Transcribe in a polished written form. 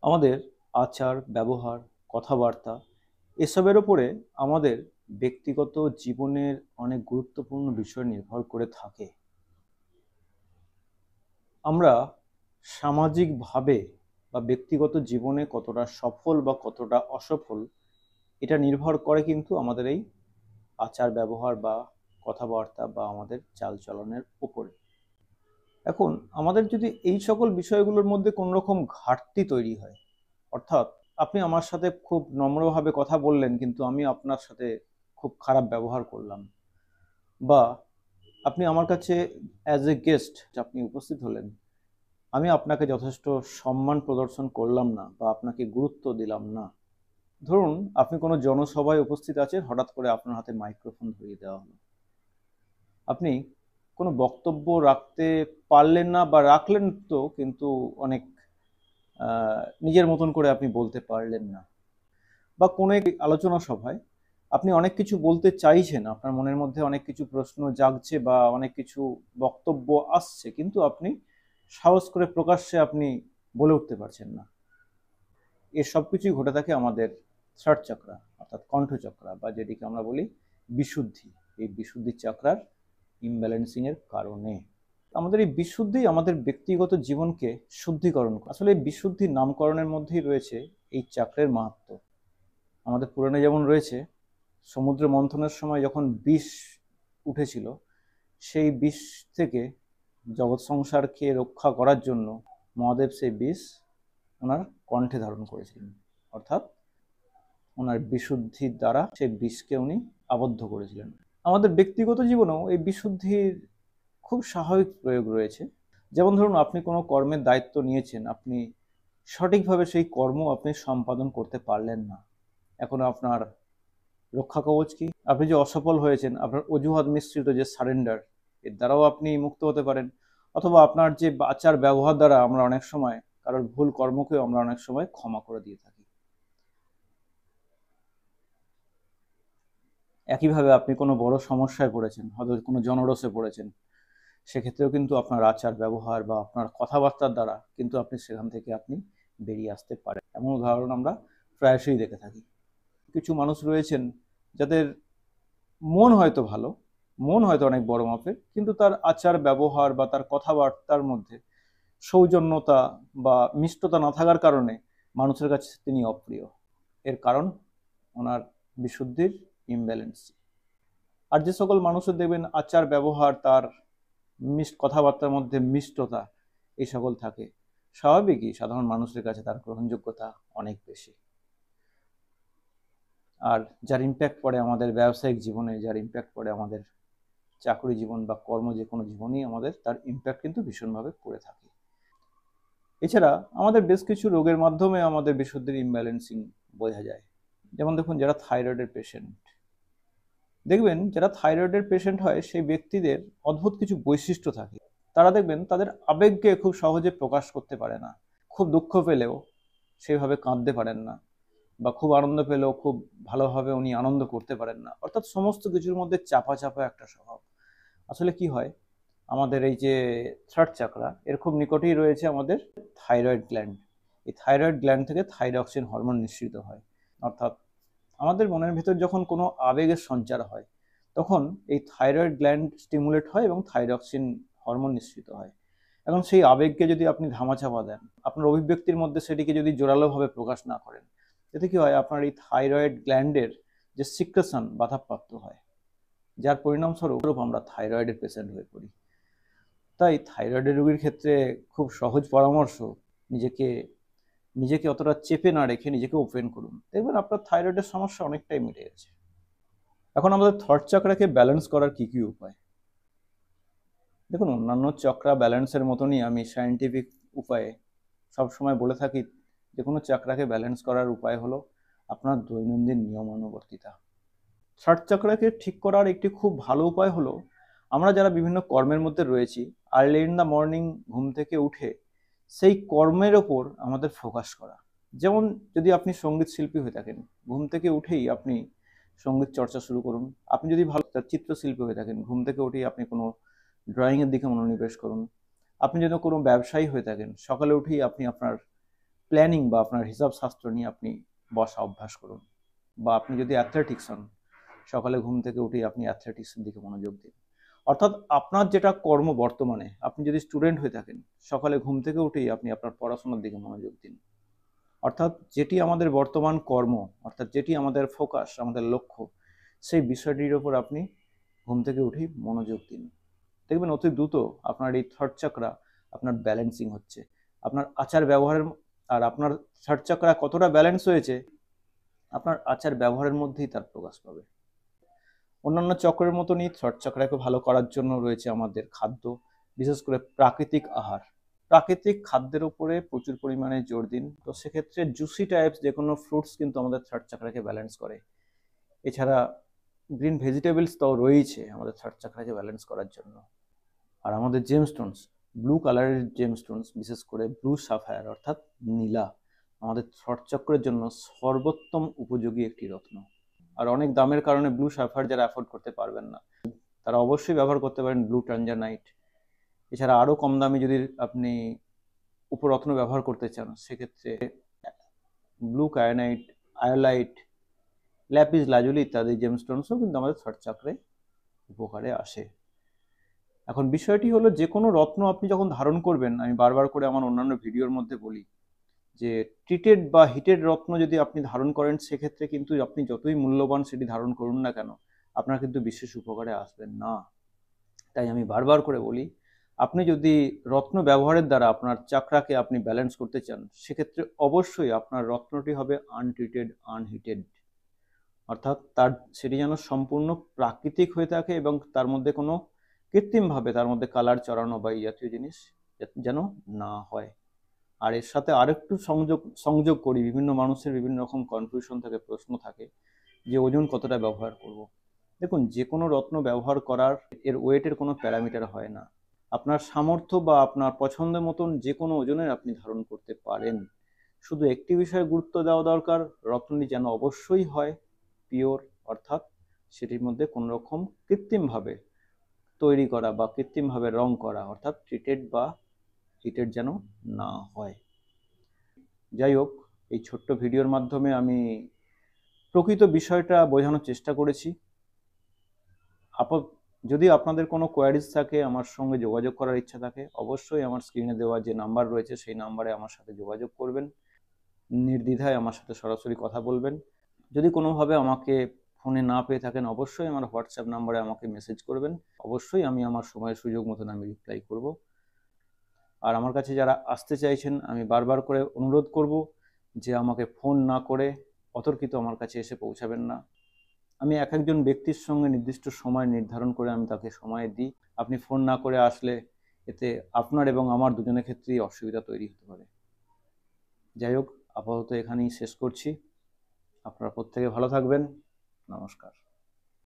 আমাদের আচার, ব্যবহার, কথাবার্তা এসবের উপরে আমাদের ব্যক্তিগত জীবনের অনেক গুরুত্বপূর্ণ বিষয় নির্ভর করে থাকে। আমরা সামাজিকভাবে বা ব্যক্তিগত জীবনে কতটা সফল বা কতটা অসফল এটা নির্ভর করে কিন্তু আমাদের এই আচার ব্যবহার বা কথাবার্তা বা আমাদের চালচলনের উপরে। এখন আমাদের যদি এই সকল বিষয়গুলোর মধ্যে কোনো রকম ঘাটতি তৈরি হয়, অর্থাৎ আপনি আমার সাথে খুব নম্রভাবে কথা বললেন কিন্তু আমি আপনার সাথে খুব খারাপ ব্যবহার করলাম, বা আপনি আমার কাছে অ্যাজ এ গেস্ট আপনি উপস্থিত হলেন, আমি আপনাকে যথেষ্ট সম্মান প্রদর্শন করলাম না বা আপনাকে গুরুত্ব দিলাম না। ধরুন আপনি কোনো জনসভায় উপস্থিত আছেন, হঠাৎ করে আপনার হাতে মাইক্রোফোন ধরিয়ে দেওয়া হলো, আপনি কোনো বক্তব্য রাখতে পারলেন না বা রাখলেন তো কিন্তু অনেক নিজের মতন করে আপনি বলতে পারলেন না, বা কোনো এক আলোচনা সভায় আপনি অনেক কিছু বলতে চাইছেন, আপনার মনের মধ্যে অনেক কিছু প্রশ্ন জাগছে বা অনেক কিছু বক্তব্য আসছে, কিন্তু আপনি সাহস করে প্রকাশ্যে আপনি বলে উঠতে পারছেন না। এর সব কিছুই ঘটে থাকে আমাদের থ্রট চক্রা অর্থাৎ কণ্ঠচক্রা, বা যেটিকে আমরা বলি বিশুদ্ধি। এই বিশুদ্ধি চক্রার ইমব্যালেন্সিং এর কারণে আমাদের এই বিশুদ্ধি আমাদের ব্যক্তিগত জীবনকে শুদ্ধিকরণ করে। আসলে এই বিশুদ্ধির নামকরণের মধ্যেই রয়েছে এই চক্রের মাহাত্ম্য। আমাদের পুরাণে যেমন রয়েছে, সমুদ্র মন্থনের সময় যখন বিষ উঠেছিল, সেই বিষ থেকে জগৎ সংসারকে রক্ষা করার জন্য মহাদেব সেই বিষ ওনার কণ্ঠে ধারণ করেছিলেন, অর্থাৎ ওনার বিশুদ্ধির দ্বারা সেই বিষকে উনি আবদ্ধ করেছিলেন। আমাদের ব্যক্তিগত জীবনেও এই বিশুদ্ধির খুব স্বাভাবিক প্রয়োগ রয়েছে। যেমন ধরুন আপনি কোনো কর্মের দায়িত্ব নিয়েছেন, আপনি সঠিকভাবে সেই কর্ম আপনি সম্পাদন করতে পারলেন না, এখন আপনার রক্ষা কবচ কি? আপনি যে অসফল হয়েছেন, আপনার অজুহাত মিশ্রিত যে সারেন্ডার, এর দ্বারাও আপনি মুক্ত হতে পারেন। অথবা আপনার যে আচার ব্যবহার দ্বারা আমরা অনেক সময় কারোর ভুল কর্মকেও আমরা অনেক সময় ক্ষমা করে দিয়ে থাকি। একইভাবে আপনি কোনো বড় সমস্যায় পড়েছেন, হয়তো কোনো জনরোষে পড়েছেন, সেক্ষেত্রেও কিন্তু আপনার আচার ব্যবহার বা আপনার কথাবার্তার দ্বারা কিন্তু আপনি সেখান থেকে আপনি বেরিয়ে আসতে পারেন। এমন উদাহরণ আমরা প্রায়শই দেখে থাকি। কিছু মানুষ রয়েছেন যাদের মন হয়তো ভালো, মন হয়তো অনেক বড় মাপের, কিন্তু তার আচার ব্যবহার বা তার কথাবার্তার মধ্যে সৌজন্যতা বা মিষ্টতা না থাকার কারণে মানুষের কাছে তিনি অপ্রিয়। এর কারণ ওনার বিশুদ্ধির ইমব্যালেন্স। আর যে সকল মানুষের দেখবেন আচার ব্যবহার, তার কথাবার্তার মধ্যে মিষ্টতা এই সকল থাকে, স্বাভাবিকই সাধারণ মানুষের কাছে তার গ্রহণযোগ্যতা অনেক বেশি। আর যার ইম্প্যাক্ট পড়ে আমাদের ব্যবসায়িক জীবনে, যার ইম্প্যাক্ট পড়ে আমাদের চাকরি জীবন বা কর্ম যে কোনো জীবনই, আমাদের তার ইম্প্যাক্ট কিন্তু ভীষণভাবে পড়ে থাকে। এছাড়া আমাদের বেশ কিছু রোগের মাধ্যমে আমাদের বিশুদ্ধির ইমব্যালেন্সিং বোঝা যায়। যেমন দেখুন, যারা থাইরয়েডের পেশেন্ট, দেখবেন যারা থাইরয়েডের পেশেন্ট হয় সেই ব্যক্তিদের অদ্ভুত কিছু বৈশিষ্ট্য থাকে। তারা দেখবেন তাদের আবেগকে খুব সহজে প্রকাশ করতে পারে না। খুব দুঃখ পেলেও সেইভাবে কাঁদতে পারেন না, বা খুব আনন্দ পেলেও খুব ভালোভাবে উনি আনন্দ করতে পারেন না, অর্থাৎ সমস্ত কিছুর মধ্যে চাপা চাপা একটা স্বভাব। আসলে কি হয়, আমাদের এই যে থ্রট চাকরা, এর খুব নিকটেই রয়েছে আমাদের থাইরয়েড গ্ল্যান্ড। এই থাইরয়েড গ্ল্যান্ড থেকে থাইরক্সিন হরমোন নিঃসৃত হয়। অর্থাৎ আমাদের মনের ভেতর যখন কোনো আবেগের সঞ্চার হয়, তখন এই থাইরয়েড গ্ল্যান্ড স্টিমুলেট হয় এবং থাইরক্সিন হরমোন নিঃসৃত হয়। এখন সেই আবেগকে যদি আপনি ধামাচাপা দেন, আপনার অভিব্যক্তির মধ্যে সেটিকে যদি জোরালোভাবে প্রকাশ না করেন, এতে কি হয়, আপনার এই থাইরয়েড গ্ল্যান্ডের যে সিক্রেশন বাধাপ্রাপ্ত হয়, যার পরিণামস্বরূপ আমরা থাইরয়েডের পেশেন্ট হয়ে পড়ি। তাই থাইরয়েডের রোগীর ক্ষেত্রে খুব সহজ পরামর্শ, নিজেকে নিজেকে অতটা চেপে না রেখে নিজেকে ওপেন করুন, দেখবেন আপনার থাইরয়েডের সমস্যা অনেকটাই মিটে গেছে। এখন আমাদের থট চক্রাকে ব্যালেন্স করার কি কি উপায়? দেখুন, অন্যান্য চক্রা ব্যালেন্সের মতনই আমি সায়েন্টিফিক উপায়ে সবসময় বলে থাকি, যে কোনো চক্রাকে ব্যালেন্স করার উপায় হলো আপনার দৈনন্দিন নিয়মানুবর্তিতা। থট চক্রাকে ঠিক করার একটি খুব ভালো উপায় হলো, আমরা যারা বিভিন্ন কর্মের মধ্যে রয়েছি, আর্লি ইন দ্য মর্নিং ঘুম থেকে উঠে সেই কর্মের ওপর আমাদের ফোকাস করা। যেমন যদি আপনি সঙ্গীত শিল্পী হয়ে থাকেন, ঘুম থেকে উঠেই আপনি সঙ্গীত চর্চা শুরু করুন। আপনি যদি ভালো চিত্রশিল্পী হয়ে থাকেন, ঘুম থেকে উঠেই আপনি কোনো ড্রয়িংয়ের দিকে মনোনিবেশ করুন। আপনি যদি কোনো ব্যবসায়ী হয়ে থাকেন, সকালে উঠেই আপনি আপনার প্ল্যানিং বা আপনার হিসাব শাস্ত্র নিয়ে আপনি বসা অভ্যাস করুন। বা আপনি যদি অ্যাথলেটিক্স হন, সকালে ঘুম থেকে উঠেই আপনি অ্যাথলেটিক্সের দিকে মনোযোগ দিন। অর্থাৎ আপনার যেটা কর্ম বর্তমানে, আপনি যদি স্টুডেন্ট হয়ে থাকেন, সকালে ঘুম থেকে উঠেই আপনি আপনার পড়াশোনার দিকে মনোযোগ দিন। অর্থাৎ যেটি আমাদের বর্তমান কর্ম, অর্থাৎ যেটি আমাদের ফোকাস, আমাদের লক্ষ্য, সেই বিষয়টির ওপর আপনি ঘুম থেকে উঠেই মনোযোগ দিন। দেখবেন অতি দ্রুত আপনার এই থার্ড চাকরা আপনার ব্যালেন্সিং হচ্ছে। আপনার আচার ব্যবহারের, আর আপনার থার্ড চাকরা কতটা ব্যালেন্স হয়েছে আপনার আচার ব্যবহারের মধ্যেই তার প্রকাশ পাবে। অন্যান্য চক্রের মতনই থার্ড চক্রাকে ভালো করার জন্য রয়েছে আমাদের খাদ্য, বিশেষ করে প্রাকৃতিক আহার। প্রাকৃতিক খাদ্যের উপরে প্রচুর পরিমাণে জোর দিন। তো সেক্ষেত্রে জুসি টাইপস যে কোনো ফ্রুটস কিন্তু আমাদের থার্ড চাকরাকে ব্যালেন্স করে। এছাড়া গ্রিন ভেজিটেবলস তাও রয়েছে আমাদের থার্ড চাকরাকে ব্যালেন্স করার জন্য। আর আমাদের জেমস্টোনস, ব্লু কালারের জেমস্টোনস, বিশেষ করে ব্লু সাফায়ার অর্থাৎ নীলা, আমাদের থার্ড চক্রের জন্য সর্বোত্তম উপযোগী একটি রত্ন। আর অনেক দামের কারণে ব্লু সাফায়ার যারা অ্যাফোর্ড করতে পারবেন না, তারা অবশ্যই ব্যবহার করতে পারেন ব্লু ট্যানজানাইট। এছাড়া আরও কম দামে যদি আপনি উপরত্ন ব্যবহার করতে চান, সেক্ষেত্রে ব্লু কায়ানাইট, আয়োলাইট, ল্যাপিস লাজুলি ইত্যাদি জেমস্টোনসও কিন্তু আমাদের থার্ড চক্রে উপকারে আসে। এখন বিষয়টি হলো, যে কোনো রত্ন আপনি যখন ধারণ করবেন, আমি বারবার করে আমার অন্যান্য ভিডিওর মধ্যে বলি যে ট্রিটেড বা হিটেড রত্ন যদি আপনি ধারণ করেন, সেক্ষেত্রে কিন্তু আপনি যতই মূল্যবান সেটি ধারণ করুন না কেন, আপনার কিন্তু বিশেষ উপকারে আসবেন না। তাই আমি বারবার করে বলি, আপনি যদি রত্ন ব্যবহারের দ্বারা আপনার চাকরাকে আপনি ব্যালেন্স করতে চান, সেক্ষেত্রে অবশ্যই আপনার রত্নটি হবে আনট্রিটেড, আনহিটেড। অর্থাৎ সেটি যেন সম্পূর্ণ প্রাকৃতিক হয়ে থাকে এবং তার মধ্যে কোনো কৃত্রিমভাবে তার মধ্যে কালার চড়ানো বা এই জাতীয় জিনিস যেন না হয়। আর এর সাথে আরেকটু সংযোগ করি, বিভিন্ন মানুষের বিভিন্ন রকম কনফিউশন থাকে, প্রশ্ন থাকে যে ওজন কতটা ব্যবহার করব। দেখুন, যে কোনো রত্ন ব্যবহার করার এর ওয়েটের কোনো প্যারামিটার হয় না। আপনার সামর্থ্য বা আপনার পছন্দের মতন যে কোনো ওজনের আপনি ধারণ করতে পারেন। শুধু একটি বিষয়ে গুরুত্ব দেওয়া দরকার, রত্নটি যেন অবশ্যই হয় পিওর, অর্থাৎ সেটির মধ্যে কোনো রকম কৃত্রিমভাবে তৈরি করা বা কৃত্রিমভাবে রং করা, অর্থাৎ ট্রিটেড বা হিটেড যেন না হয়। যাই হোক, এই ছোট্ট ভিডিওর মাধ্যমে আমি প্রকৃত বিষয়টা বোঝানোর চেষ্টা করেছি। যদি আপনাদের কোনো কোয়ারিজ থাকে, আমার সঙ্গে যোগাযোগ করার ইচ্ছা থাকে, অবশ্যই আমার স্ক্রিনে দেওয়া যে নাম্বার রয়েছে সেই নাম্বারে আমার সাথে যোগাযোগ করবেন। নির্দ্বিধায় আমার সাথে সরাসরি কথা বলবেন। যদি কোনোভাবে আমাকে ফোনে না পেয়ে থাকেন, অবশ্যই আমার হোয়াটসঅ্যাপ নাম্বারে আমাকে মেসেজ করবেন। অবশ্যই আমি আমার সময়ের সুযোগ মতন আমি রিপ্লাই করব। আর আমার কাছে যারা আসতে চাইছেন, আমি বারবার করে অনুরোধ করব যে আমাকে ফোন না করে অতর্কিত আমার কাছে এসে পৌঁছাবেন না। আমি এক একজন ব্যক্তির সঙ্গে নির্দিষ্ট সময় নির্ধারণ করে আমি তাকে সময় দিই। আপনি ফোন না করে আসলে এতে আপনার এবং আমার দুজনের ক্ষেত্রেই অসুবিধা তৈরি হতে পারে। যাই হোক, আপাতত এখানেই শেষ করছি। আপনারা প্রত্যেকে ভালো থাকবেন। নমস্কার।